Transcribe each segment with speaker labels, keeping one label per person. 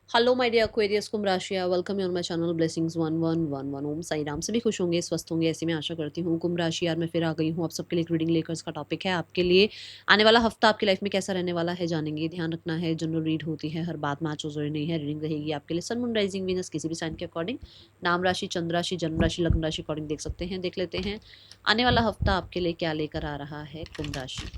Speaker 1: Hello my dear Aquarius कुंभ राशि, welcome you on my channel blessings 1111। ओम साई राम। सभी खुश होंगे, स्वस्थ होंगे, ऐसी मैं आशा करती हूँ। कुंभ राशि यार, मैं फिर आ गई हूँ आप सबके लिए एक रीडिंग लेकर। इसका टॉपिक है आपके लिए आने वाला हफ्ता आपकी लाइफ में कैसा रहने वाला है, जानेंगे। ध्यान रखना है, जनरल रीड होती है, हर बात मैच हो जरूरी नहीं है। रीडिंग रहेगी आपके लिए सन मून राइजिंग वीनस किसी भी साइन के अकॉर्डिंग, नाम राशि, चंद्र राशि, जन्म राशि, लग्न राशि अकॉर्डिंग देख सकते हैं। देख लेते हैं आने वाला हफ्ता आपके लिए क्या लेकर आ रहा है कुंभ राशि।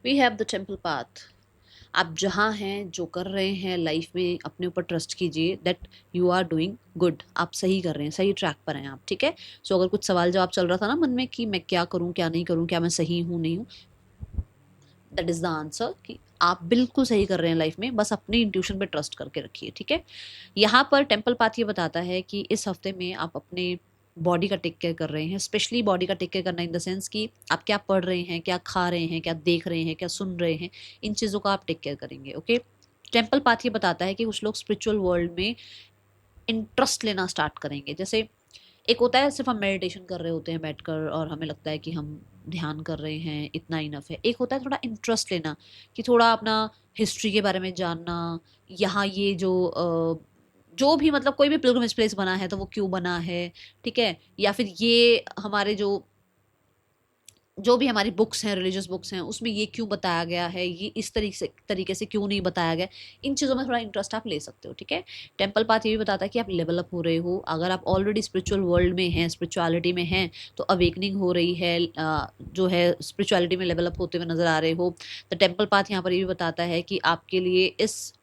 Speaker 1: We have the temple path. आप जहाँ हैं, जो कर रहे हैं लाइफ में, अपने ऊपर ट्रस्ट कीजिए that you are doing good. आप सही कर रहे हैं, सही ट्रैक पर हैं आप, ठीक है। सो अगर कुछ सवाल जवाब चल रहा था ना मन में कि मैं क्या करूँ क्या नहीं करूँ, क्या मैं सही हूँ नहीं हूँ, दैट इज द आंसर कि आप बिल्कुल सही कर रहे हैं लाइफ में। बस अपनी इंट्यूशन पे ट्रस्ट करके रखिए, ठीक है। यहाँ पर टेम्पल पाथ ये बताता है कि इस हफ्ते में आप अपने बॉडी का टेक केयर कर रहे हैं। स्पेशली बॉडी का टेक केयर करना इन द सेंस कि आप क्या पढ़ रहे हैं, क्या खा रहे हैं, क्या देख रहे हैं, क्या सुन रहे हैं, इन चीज़ों का आप टेक केयर करेंगे, ओके। टेम्पल पाथ ये बताता है कि कुछ लोग स्पिरिचुअल वर्ल्ड में इंटरेस्ट लेना स्टार्ट करेंगे। जैसे एक होता है सिर्फ हम मेडिटेशन कर रहे होते हैं बैठकर और हमें लगता है कि हम ध्यान कर रहे हैं, इतना इनफ है। एक होता है थोड़ा इंटरेस्ट लेना, कि थोड़ा अपना हिस्ट्री के बारे में जानना। यहाँ ये जो भी मतलब कोई भी पिलग्रिमेज प्लेस बना है तो वो क्यों बना है, ठीक है। या फिर ये हमारे जो भी हमारी बुक्स हैं, रिलीजियस बुक्स हैं, उसमें ये क्यों बताया गया है, ये इस तरीके से क्यों नहीं बताया गया। इन चीज़ों में थोड़ा इंटरेस्ट आप ले सकते हो, ठीक है। टेम्पल पाथ ये भी बताता है कि आप लेवल अप हो रहे हो। अगर आप ऑलरेडी स्पिरिचुअल वर्ल्ड में हैं, स्पिरिचुअलिटी में हैं, तो अवेकनिंग हो रही है, जो है स्पिरिचुअलिटी में लेवल अप होते हुए नजर आ रहे हो। तो टेम्पल पाथ यहाँ पर ये भी बताता है कि आपके लिए इस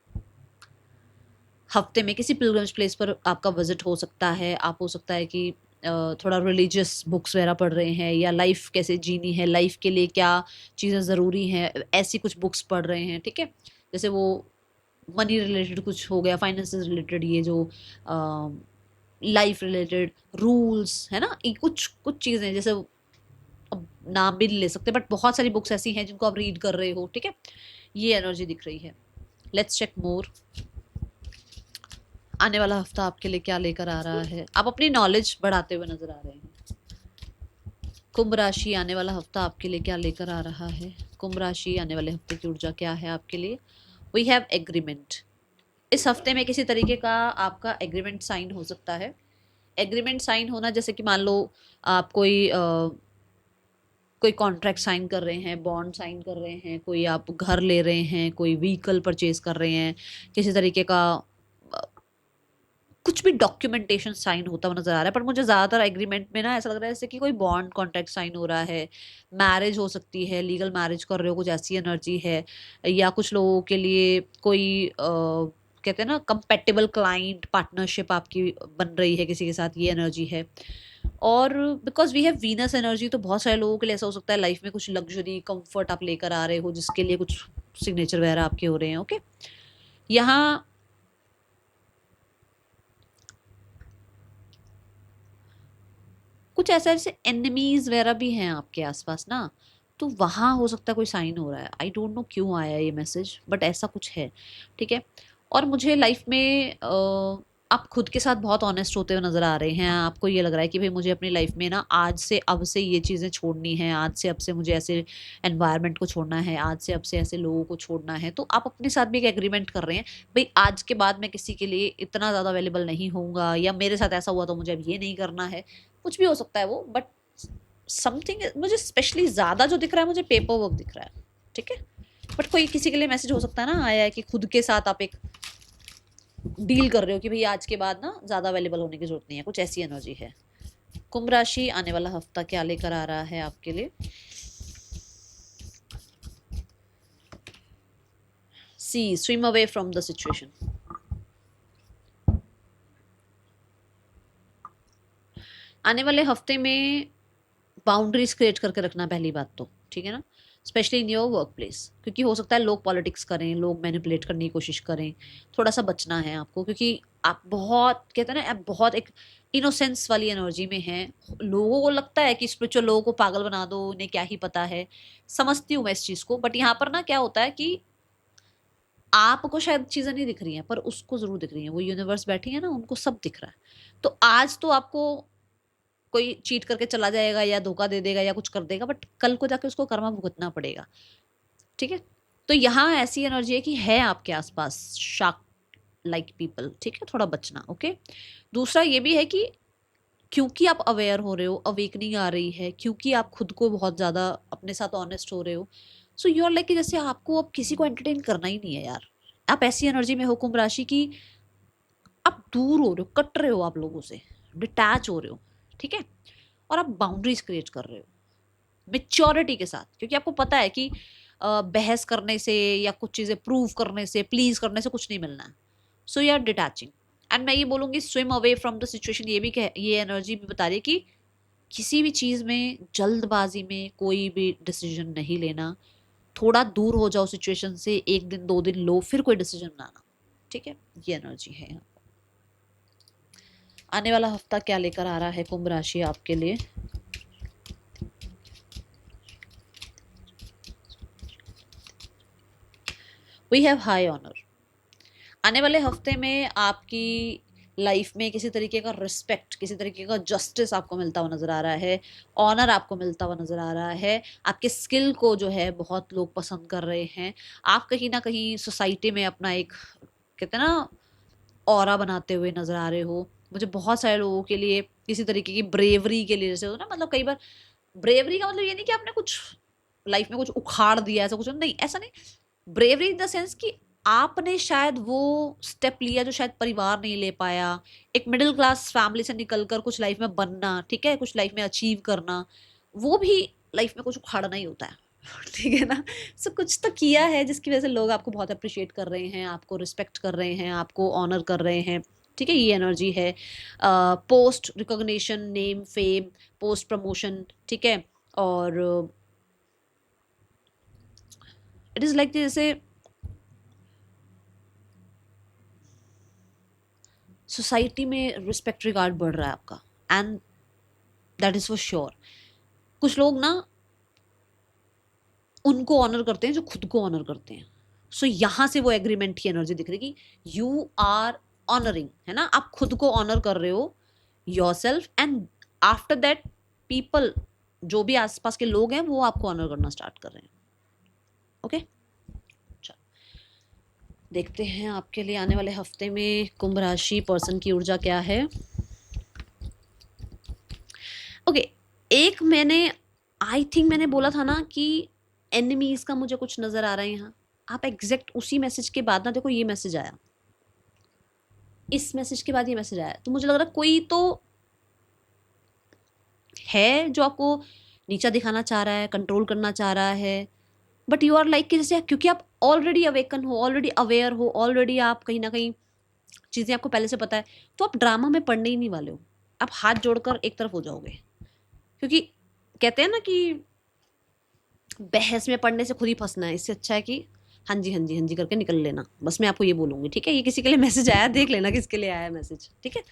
Speaker 1: हफ्ते में किसी पिलग्रिमेज प्लेस पर आपका विजिट हो सकता है। आप हो सकता है कि थोड़ा रिलीजियस बुक्स वगैरह पढ़ रहे हैं, या लाइफ कैसे जीनी है, लाइफ के लिए क्या चीज़ें ज़रूरी हैं, ऐसी कुछ बुक्स पढ़ रहे हैं, ठीक है। जैसे वो मनी रिलेटेड कुछ हो गया, फाइनेंस रिलेटेड, ये जो लाइफ रिलेटेड रूल्स है ना, ये कुछ कुछ चीज़ें जैसे अब नाम भी नहीं ले सकते, बट बहुत सारी बुक्स ऐसी हैं जिनको आप रीड कर रहे हो, ठीक है। ये एनर्जी दिख रही है। लेट्स चेक मोर। आने वाला हफ्ता आपके लिए क्या लेकर आ रहा है। आप अपनी नॉलेज बढ़ाते हुए नजर आ रहे हैं। कुंभ राशि, आने वाला हफ्ता आपके लिए क्या लेकर आ रहा है। कुंभ राशि, आने वाले हफ्ते की ऊर्जा क्या है आपके लिए। We have agreement. इस हफ्ते में किसी तरीके का आपका एग्रीमेंट साइन हो सकता है। एग्रीमेंट साइन होना जैसे कि मान लो आप कोई कॉन्ट्रैक्ट साइन कर रहे हैं, बॉन्ड साइन कर रहे हैं, कोई आप घर ले रहे हैं, कोई व्हीकल परचेज कर रहे हैं, किसी तरीके का कुछ भी डॉक्यूमेंटेशन साइन होता हुआ नजर आ रहा है। पर मुझे ज्यादातर एग्रीमेंट में ना ऐसा लग रहा है जैसे कि कोई बॉन्ड कॉन्ट्रैक्ट साइन हो रहा है। मैरिज हो सकती है, लीगल मैरिज कर रहे हो, कुछ ऐसी एनर्जी है। या कुछ लोगों के लिए कोई कहते हैं ना कंपेटेबल क्लाइंट पार्टनरशिप आपकी बन रही है किसी के साथ, ये एनर्जी है। और because we have Venus energy, तो बहुत सारे लोगों के लिए ऐसा हो सकता है लाइफ में कुछ लग्जरी कंफर्ट आप लेकर आ रहे हो, जिसके लिए कुछ सिग्नेचर वगैरह आपके हो रहे हैं, ओके। यहाँ कुछ ऐसा जैसे एनिमीज वगैरह भी हैं आपके आसपास ना, तो वहां हो सकता है कोई साइन हो रहा है। आई डोंट नो क्यों आया ये मैसेज, बट ऐसा कुछ है, ठीक है। और मुझे लाइफ में आप खुद के साथ बहुत ऑनेस्ट होते हुए नजर आ रहे हैं। आपको ये लग रहा है कि भाई मुझे अपनी लाइफ में ना आज से अब से ये चीज़ें छोड़नी है, आज से अब से मुझे ऐसे एनवायरनमेंट को छोड़ना है, आज से अब से ऐसे लोगों को छोड़ना है। तो आप अपने साथ भी एक एग्रीमेंट कर रहे हैं, भाई आज के बाद मैं किसी के लिए इतना ज़्यादा अवेलेबल नहीं होऊंगा, या मेरे साथ ऐसा हुआ तो मुझे अब ये नहीं करना है। कुछ भी हो सकता है वो, बट समथिंग मुझे स्पेशली ज्यादा जो दिख रहा है, मुझे पेपर वर्क दिख रहा है, ठीक है। बट कोई किसी के लिए मैसेज हो सकता है ना आया है कि खुद के साथ आप एक डील कर रहे हो कि भाई आज के बाद ना ज्यादा अवेलेबल होने की जरूरत नहीं है, कुछ ऐसी एनर्जी है। कुंभ राशि, आने वाला हफ्ता क्या लेकर आ रहा है आपके लिए। See swim away from the situation. आने वाले हफ्ते में बाउंड्रीज क्रिएट करके रखना, पहली बात तो, ठीक है ना। Specially in your work place, क्योंकि हो सकता है लोग पॉलिटिक्स करें, लोग मैनिपुलेट करने की कोशिश करें। थोड़ा सा बचना है आपको, क्योंकि आप बहुत कहते हैं ना, आप बहुत एक इनोसेंस वाली एनर्जी में हैं। लोगों को लगता है कि स्पिरिचुअल लोगों को पागल बना दो, उन्हें क्या ही पता है। समझती हूँ मैं इस चीज को, बट यहाँ पर ना क्या होता है कि आपको शायद चीजें नहीं दिख रही हैं, पर उसको जरूर दिख रही हैं। वो यूनिवर्स बैठी है ना, उनको सब दिख रहा है। तो आज तो आपको कोई चीट करके चला जाएगा या धोखा दे देगा या कुछ कर देगा, बट कल को जाके उसको कर्मा भुगतना पड़ेगा। ठीक है। तो यहाँ ऐसी एनर्जी है कि है आपके आसपास शार्क लाइक पीपल। ठीक है, थोड़ा बचना। ओके। दूसरा ये भी है कि क्योंकि आप अवेयर हो रहे हो, अवेकनिंग आ रही है, क्योंकि आप खुद को बहुत ज्यादा अपने साथ ऑनेस्ट हो रहे हो, सो यू आर लाइक कि जैसे आपको अब किसी को एंटरटेन करना ही नहीं है यार। आप ऐसी एनर्जी में हो कुंभ राशि की, आप दूर हो रहे हो, कट रहे हो आप लोगों से, डिटैच हो रहे हो। ठीक है। और आप बाउंड्रीज क्रिएट कर रहे हो मेच्योरिटी के साथ, क्योंकि आपको पता है कि बहस करने से या कुछ चीजें प्रूव करने से, प्लीज करने से कुछ नहीं मिलना है। So you are detaching. And मैं ये बोलूंगी, swim away from the situation. ये एनर्जी भी बता रही है कि किसी भी चीज में जल्दबाजी में कोई भी डिसीजन नहीं लेना। थोड़ा दूर हो जाओ सिचुएशन से, एक दिन दो दिन लो, फिर कोई डिसीजन बनाना। ठीक है, ये एनर्जी है यहाँ। आने वाला हफ्ता क्या लेकर आ रहा है कुंभ राशि आपके लिए? We have high honour. आने वाले हफ्ते में आपकी लाइफ में किसी तरीके का रिस्पेक्ट, किसी तरीके का जस्टिस आपको मिलता हुआ नजर आ रहा है। ऑनर आपको मिलता हुआ नजर आ रहा है। आपके स्किल को जो है बहुत लोग पसंद कर रहे हैं। आप कहीं ना कहीं सोसाइटी में अपना एक कहते हैं ना ऑरा बनाते हुए नजर आ रहे हो। मुझे बहुत सारे लोगों के लिए किसी तरीके की ब्रेवरी के लिए, जैसे हो ना, मतलब कई बार ब्रेवरी का मतलब ये नहीं कि आपने कुछ लाइफ में कुछ उखाड़ दिया, ऐसा कुछ नहीं, ऐसा नहीं। ब्रेवरी इन द सेंस कि आपने शायद वो स्टेप लिया जो शायद परिवार नहीं ले पाया। एक मिडिल क्लास फैमिली से निकलकर कुछ लाइफ में बनना, ठीक है, कुछ लाइफ में अचीव करना, वो भी लाइफ में कुछ उखाड़ना ही होता है। ठीक है ना। सो कुछ तो किया है जिसकी वजह से लोग आपको बहुत अप्रिशिएट कर रहे हैं, आपको रिस्पेक्ट कर रहे हैं, आपको ऑनर कर रहे हैं। ठीक है, ये एनर्जी है। Post recognition, name fame, post promotion. ठीक है। और इट इज लाइक जैसे सोसाइटी में रिस्पेक्ट रिगार्ड बढ़ रहा है आपका, and that is for sure. कुछ लोग ना उनको ऑनर करते हैं जो खुद को ऑनर करते हैं। सो यहां से वो एग्रीमेंट की एनर्जी दिख रही है कि यू आर ऑनरिंग, है ना, आप खुद को ऑनर कर रहे हो your self, and after that people, जो भी आसपास के लोग हैं, वो आपको ऑनर करना स्टार्ट कर रहे हैं। ओके। देखते हैं आपके लिए आने वाले हफ्ते में कुंभ राशि पर्सन की ऊर्जा क्या है। ओके। एक मैंने आई थिंक मैंने बोला था ना कि एनिमीज का मुझे कुछ नजर आ रहा है यहाँ। आप एग्जैक्ट उसी मैसेज के बाद ना देखो, ये मैसेज आया, इस मैसेज के बाद ये मैसेज आया, तो मुझे लग रहा है कोई तो है जो आपको नीचा दिखाना चाह रहा है, कंट्रोल करना चाह रहा है। बट यू आर लाइक कि जैसे, क्योंकि आप ऑलरेडी अवेकन हो, ऑलरेडी अवेयर हो, ऑलरेडी आप कहीं ना कहीं चीजें आपको पहले से पता है, तो आप ड्रामा में पड़ने ही नहीं वाले हो। आप हाथ जोड़कर एक तरफ हो जाओगे, क्योंकि कहते हैं ना कि बहस में पड़ने से खुद ही फंसना है। इससे अच्छा है कि हाँ जी हाँ जी हाँ जी करके निकल लेना। बस मैं आपको ये बोलूंगी। ठीक है, ये किसी के लिए मैसेज आया, देख लेना किसके लिए आया मैसेज। ठीक है।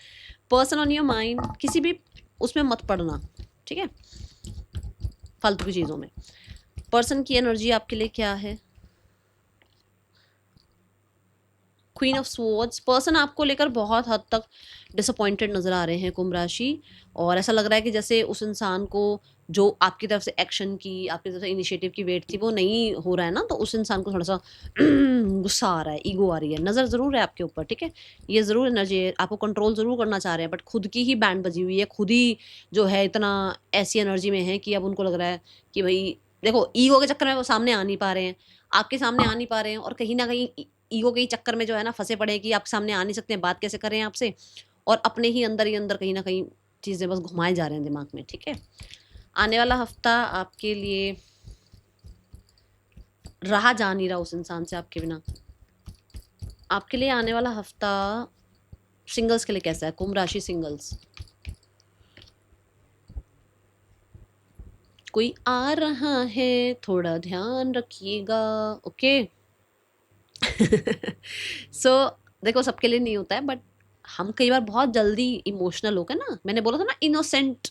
Speaker 1: पर्सन ऑन योर माइंड, किसी भी उसमें मत पड़ना। ठीक है, फालतू की चीजों में। पर्सन की एनर्जी आपके लिए क्या है? Queen of swords. पर्सन आपको लेकर बहुत हद तक डिसअपॉइंटेड नजर आ रहे हैं कुंभ राशि, और ऐसा लग रहा है कि जैसे उस इंसान को जो आपकी तरफ से एक्शन की, आपकी तरफ से इनिशिएटिव की वेट थी, वो नहीं हो रहा है ना, तो उस इंसान को थोड़ा सा गुस्सा आ रहा है, ईगो आ रही है, नज़र ज़रूर है आपके ऊपर। ठीक है, ये ज़रूर एनर्जी है, आपको कंट्रोल ज़रूर करना चाह रहे हैं, बट खुद की ही बैंड बजी हुई है, खुद ही जो है इतना ऐसी एनर्जी में है कि अब उनको लग रहा है कि भाई देखो, ईगो के चक्कर में वो सामने आ नहीं पा रहे हैं, आपके सामने आ नहीं पा रहे हैं, और कहीं ना कहीं ईगो के ही चक्कर में जो है ना फंसे पड़े हैं कि आप सामने आ नहीं सकते हैं, बात कैसे करें आपसे, और अपने ही अंदर कहीं ना कहीं चीज़ें बस घुमाए जा रहे हैं दिमाग में। ठीक है, आने वाला हफ्ता आपके लिए रहा जा नहीं रहा उस इंसान से आपके बिना। आपके लिए आने वाला हफ्ता सिंगल्स के लिए कैसा है? कुंभ राशि सिंगल्स। कोई आ रहा है, थोड़ा ध्यान रखिएगा, ओके। सो देखो, सबके लिए नहीं होता है, बट हम कई बार बहुत जल्दी इमोशनल होकर ना, मैंने बोला था ना इनोसेंट,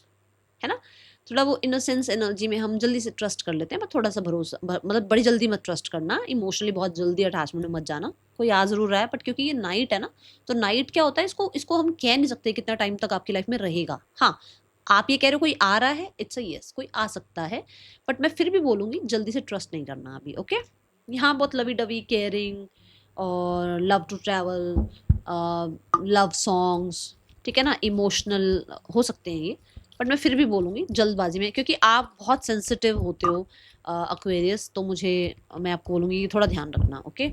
Speaker 1: है ना, थोड़ा वो इनोसेंस एनर्जी में हम जल्दी से ट्रस्ट कर लेते हैं, बट थोड़ा सा भरोसा मतलब बड़ी जल्दी मत ट्रस्ट करना, इमोशनली बहुत जल्दी अटैचमेंट में मत जाना। कोई आ जरूर रहा है, बट क्योंकि ये नाइट है ना, तो नाइट क्या होता है, इसको इसको हम कह नहीं सकते कितना टाइम तक आपकी लाइफ में रहेगा। हाँ, आप ये कह रहे हो कोई आ रहा है, इट्स अ यस, कोई आ सकता है, बट मैं फिर भी बोलूंगी जल्दी से ट्रस्ट नहीं करना अभी, ओके। यहाँ बहुत लवी डवी केयरिंग और love to travel, love songs, ठीक है ना, इमोशनल हो सकते हैं ये, बट मैं फिर भी बोलूँगी जल्दबाजी में, क्योंकि आप बहुत सेंसिटिव होते हो एक्वेरियस, तो मुझे मैं आपको बोलूँगी कि थोड़ा ध्यान रखना, ओके।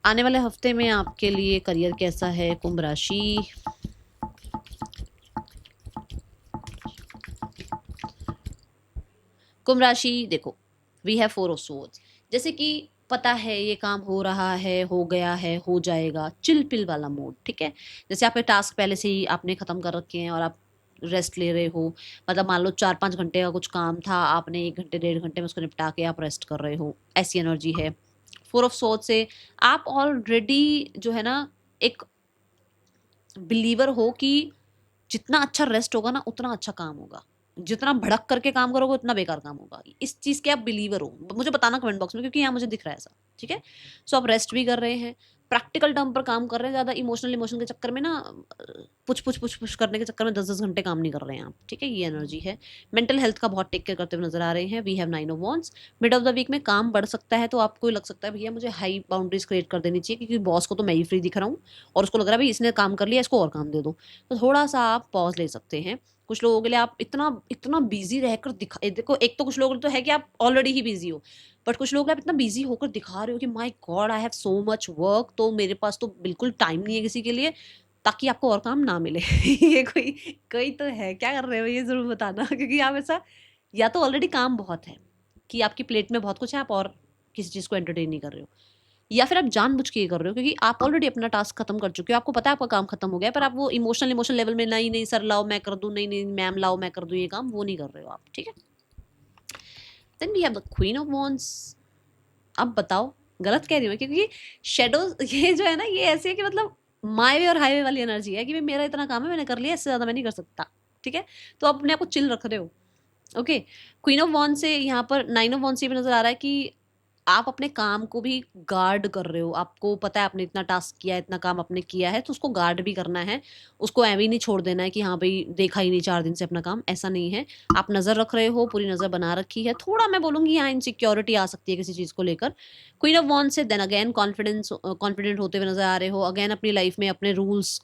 Speaker 1: आने वाले हफ्ते में आपके लिए करियर कैसा है, कुंभ राशि। कुंभ राशि देखो, we have four of swords, जैसे कि पता है ये काम हो रहा है, हो गया है, हो जाएगा, चिल पिल वाला मोड, ठीक है। जैसे आपके टास्क पहले से ही आपने खत्म कर रखे हैं और आप रेस्ट ले रहे हो, मतलब मान लो 4-5 घंटे का कुछ काम था, आपने 1 घंटे 1.5 घंटे में उसको निपटा के आप रेस्ट कर रहे हो, ऐसी एनर्जी है। फोर ऑफ सोर्ड से आप ऑलरेडी जो है ना, एक बिलीवर हो कि जितना अच्छा रेस्ट होगा ना, उतना अच्छा काम होगा, जितना भड़क करके काम करोगे उतना बेकार काम होगा, इस चीज़ के आप बिलीवर हो, मुझे बताना कमेंट बॉक्स में, क्योंकि यहाँ मुझे दिख रहा है ऐसा, ठीक है। सो आप रेस्ट भी कर रहे हैं, प्रैक्टिकल टर्म पर काम कर रहे हैं, ज़्यादा इमोशनल इमोशन के चक्कर में ना, पुछ पुछ पुछ पुछ करने के चक्कर में 10-10 घंटे काम नहीं कर रहे हैं आप, ठीक है, ये एनर्जी है। मेंटल हेल्थ का बहुत टेक केयर करते हुए नजर आ रहे हैं। We have 9 of wands. Mid of the week में काम बढ़ सकता है, तो आपको लग सकता है भैया मुझे हाई बाउंड्रीज क्रिएट कर देनी चाहिए, क्योंकि बॉस को तो मैं ही फ्री दिख रहा हूँ और उसको लग रहा है भाई इसने काम कर लिया, इसको और काम दे दो, तो थोड़ा सा आप पॉज ले सकते हैं। कुछ लोगों के लिए आप इतना इतना बिजी रहकर दिखा, देखो एक तो कुछ लोग तो है कि आप ऑलरेडी ही बिजी हो, बट कुछ लोग आप इतना बिजी होकर दिखा रहे हो कि my God I have so much work, तो मेरे पास तो बिल्कुल टाइम नहीं है किसी के लिए, ताकि आपको और काम ना मिले। ये कोई कोई तो है, क्या कर रहे हो ये जरूर बताना। क्योंकि आप ऐसा, या तो ऑलरेडी काम बहुत है कि आपकी प्लेट में बहुत कुछ है, आप और किसी चीज़ को एंटरटेन नहीं कर रहे हो, या फिर आप जानबूझ के ये कर रहे हो क्योंकि आप ऑलरेडी अपना टास्क खत्म कर चुके हो, आपको पता है आपका काम खत्म हो गया है, पर आप वो इमोशनल लेवल में नहीं नहीं सर लाओ मैं कर दूं, नहीं नहीं मैम लाओ मैं कर दूं ये काम, वो नहीं कर रहे हो आप, ठीक है। Then we have the queen of wands. अब बताओ गलत कह रही हूँ मैं? क्योंकि शेडो ये जो है ना, ये ऐसी है कि मतलब माई वे और हाईवे वाली एनर्जी है कि भाई मेरा इतना काम है, मैंने कर लिया, इससे ज्यादा मैं नहीं कर सकता, ठीक है। तो आप अपने आप को चिल रख रहे हो, ओके। क्वीन ऑफ वॉन्ड से यहाँ पर 9 ऑफ वॉन्ड से भी नजर आ रहा है कि आप अपने काम को भी गार्ड कर रहे हो, आपको पता है आपने इतना टास्क किया है, इतना काम आपने किया है, तो उसको गार्ड भी करना है, उसको ऐਵੇਂ ही नहीं छोड़ देना है कि हाँ भाई देखा ही नहीं 4 दिन से अपना काम, ऐसा नहीं है। आप नज़र रख रहे हो, पूरी नज़र बना रखी है, थोड़ा मैं बोलूँगी यहाँ इनसिक्योरिटी आ सकती है किसी चीज़ को लेकर। क्वीन ऑफ वॉन्ड से देन अगेन कॉन्फिडेंट होते हुए नजर आ रहे हो, अगेन अपनी लाइफ में अपने रूल्स,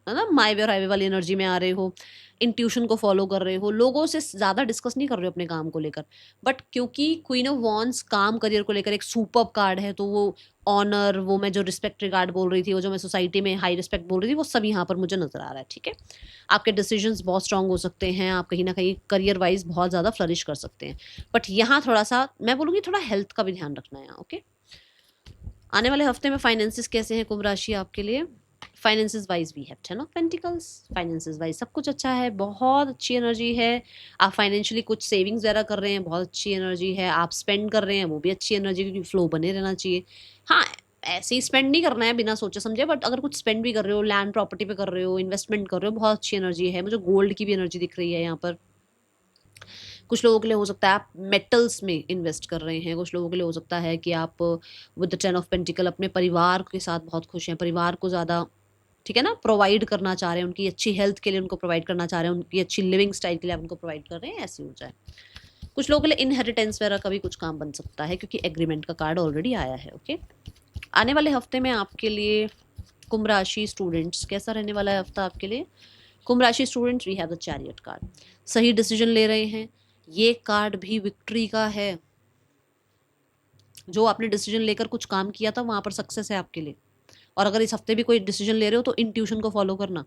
Speaker 1: है ना, माई वे और हाईवे वाली एनर्जी में आ रहे हो, इंट्यूशन को फॉलो कर रहे हो, लोगों से ज़्यादा डिस्कस नहीं कर रहे हो अपने काम को लेकर, बट क्योंकि क्वीन ऑफ वॉन्ड्स काम करियर को लेकर एक सुपर्ब कार्ड है, तो वो ऑनर, वो मैं जो रिस्पेक्ट रिगार्ड बोल रही थी, वो जो मैं सोसाइटी में हाई रिस्पेक्ट बोल रही थी, वो सब यहाँ पर मुझे नजर आ रहा है, ठीक है। आपके डिसीजंस बहुत स्ट्रांग हो सकते हैं, आप कहीं ना कहीं करियर वाइज बहुत ज़्यादा फ्लरिश कर सकते हैं, बट यहाँ थोड़ा सा मैं बोलूँगी थोड़ा हेल्थ का भी ध्यान रखना है, ओके। आने वाले हफ्ते में फाइनेंसिस कैसे हैं कुंभ राशि आपके लिए? Finances wise we have 10 of pentacles. Finances wise सब कुछ अच्छा है, बहुत अच्छी एनर्जी है। आप फाइनेंशियली कुछ सेविंग्स वगैरह कर रहे हैं, बहुत अच्छी एनर्जी है। आप स्पेंड कर रहे हैं, वो भी अच्छी एनर्जी, क्योंकि फ्लो बने रहना चाहिए। हाँ, ऐसे ही स्पेंड नहीं करना है बिना सोचे समझे, बट अगर कुछ स्पेंड भी कर रहे हो, लैंड प्रॉपर्टी पे कर रहे हो, इन्वेस्टमेंट कर रहे हो, बहुत अच्छी एनर्जी है। मुझे गोल्ड की भी एनर्जी दिख रही है यहाँ पर। कुछ लोगों के लिए हो सकता है आप मेटल्स में इन्वेस्ट कर रहे हैं, कुछ लोगों के लिए हो सकता है कि आप विद द 10 ऑफ पेंटिकल अपने परिवार के साथ बहुत खुश हैं, परिवार को ज़्यादा, ठीक है ना, प्रोवाइड करना चाह रहे हैं, उनकी अच्छी हेल्थ के लिए उनको प्रोवाइड करना चाह रहे हैं, उनकी अच्छी लिविंग स्टाइल के लिए आप उनको प्रोवाइड कर रहे हैं, ऐसी ऊर्जा है। कुछ लोगों के लिए इनहेरिटेंस वगैरह का भी कुछ काम बन सकता है, क्योंकि एग्रीमेंट का कार्ड ऑलरेडी आया है, ओके। आने वाले हफ्ते में आपके लिए कुंभ राशि स्टूडेंट्स, कैसा रहने वाला है हफ्ता आपके लिए? कुंभ राशि students, we have the chariot card. सही डिसीजन ले रहे हैं, ये कार्ड भी विक्ट्री का है। जो आपने डिसीजन लेकर कुछ काम किया था, वहां पर सक्सेस है आपके लिए। और अगर इस हफ्ते भी कोई डिसीजन ले रहे हो, तो इंट्यूशन को फॉलो करना।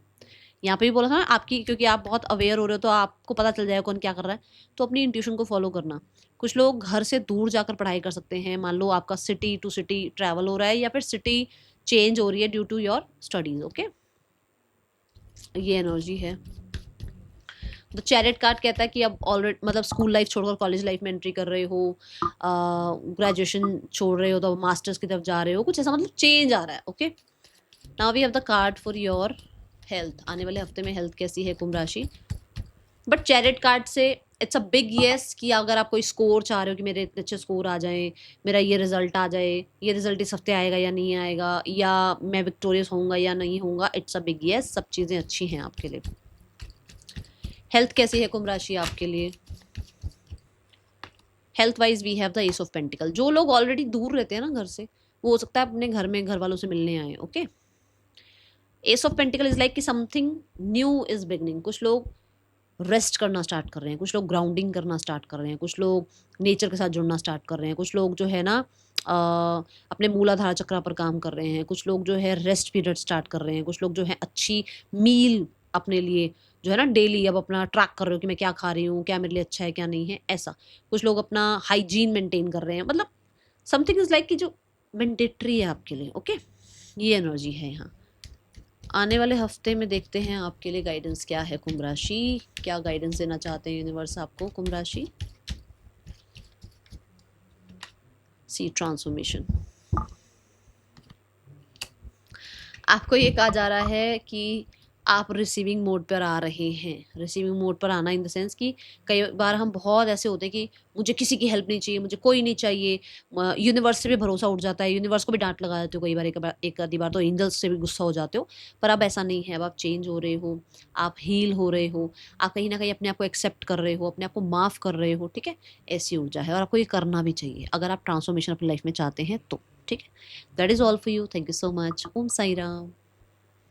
Speaker 1: यहाँ पे भी बोला था ना आपकी, क्योंकि आप बहुत अवेयर हो रहे हो, तो आपको पता चल जाएगा कौन क्या कर रहा है, तो अपनी इंट्यूशन को फॉलो करना। कुछ लोग घर से दूर जाकर पढ़ाई कर सकते हैं, मान लो आपका सिटी टू सिटी ट्रैवल हो रहा है, या फिर सिटी चेंज हो रही है due to your studies, okay. ये एनर्जी है। द चैरिट कार्ड कहता है कि अब ऑलरेडी मतलब स्कूल लाइफ छोड़कर कॉलेज लाइफ में एंट्री कर रहे हो, ग्रेजुएशन छोड़ रहे हो तो मास्टर्स की तरफ जा रहे हो, कुछ ऐसा मतलब चेंज आ रहा है। Okay, now we have the card for your health. आने वाले हफ्ते में हेल्थ कैसी है कुंभ राशि। बट चैरिट कार्ड से इट्स अ बिग येस कि अगर आप कोई स्कोर चाह रहे हो कि मेरे इतने अच्छे स्कोर आ जाएं, मेरा ये रिजल्ट आ जाए, ये रिजल्ट इस हफ्ते आएगा या नहीं आएगा, या मैं विक्टोरियस होऊंगा या नहीं होऊंगा, इट्स अ बिग येस, सब चीज़ें अच्छी हैं आपके लिए। हेल्थ कैसी है कुंभ राशि आपके लिए। Health wise we have the ace of pentacle. जो लोग ऑलरेडी दूर रहते हैं ना घर से, वो हो सकता है अपने घर में घर वालों से मिलने आए। Okay, S of pentacle is like कि समथिंग न्यू इज बिगनिंग। कुछ लोग रेस्ट करना स्टार्ट कर रहे हैं, कुछ लोग ग्राउंडिंग करना स्टार्ट कर रहे हैं, कुछ लोग नेचर के साथ जुड़ना स्टार्ट कर रहे हैं, कुछ लोग जो है ना अपने मूलाधार चक्र पर काम कर रहे हैं, कुछ लोग जो है रेस्ट पीरियड स्टार्ट कर रहे हैं, कुछ लोग जो है अच्छी मील अपने लिए जो है ना डेली अब अपना ट्रैक कर रहे हो कि मैं क्या खा रही हूँ, क्या मेरे लिए अच्छा है क्या नहीं है, ऐसा। कुछ लोग अपना हाइजीन मेंटेन कर रहे हैं, मतलब समथिंग इज लाइक कि जो मैंडेटरी है आपके लिए। ओके, ये एनर्जी है यहाँ। आने वाले हफ्ते में देखते हैं आपके लिए गाइडेंस क्या है कुंभ राशि, क्या गाइडेंस देना चाहते हैं यूनिवर्स आपको कुंभ राशि। सी ट्रांसफॉर्मेशन। आपको ये कहा जा रहा है कि आप रिसीविंग मोड पर आ रहे हैं। रिसीविंग मोड पर आना इन द सेंस कि कई बार हम बहुत ऐसे होते हैं कि मुझे किसी की हेल्प नहीं चाहिए, मुझे कोई नहीं चाहिए, यूनिवर्स से भी भरोसा उठ जाता है, यूनिवर्स को भी डांट लगा देते हो कई बार, एक आधी बार तो एंजल्स से भी गुस्सा हो जाते हो। पर अब ऐसा नहीं है, अब आप चेंज हो रहे हो, आप हील हो रहे हो, आप कहीं ना कहीं अपने आप को एक्सेप्ट कर रहे हो, अपने आप को माफ़ कर रहे हो। ठीक है, ऐसी ऊर्जा है और आपको ये करना भी चाहिए अगर आप ट्रांसफॉर्मेशन अपनी लाइफ में चाहते हैं तो। ठीक है, that is all for you. Thank you so much. ओम साई राम।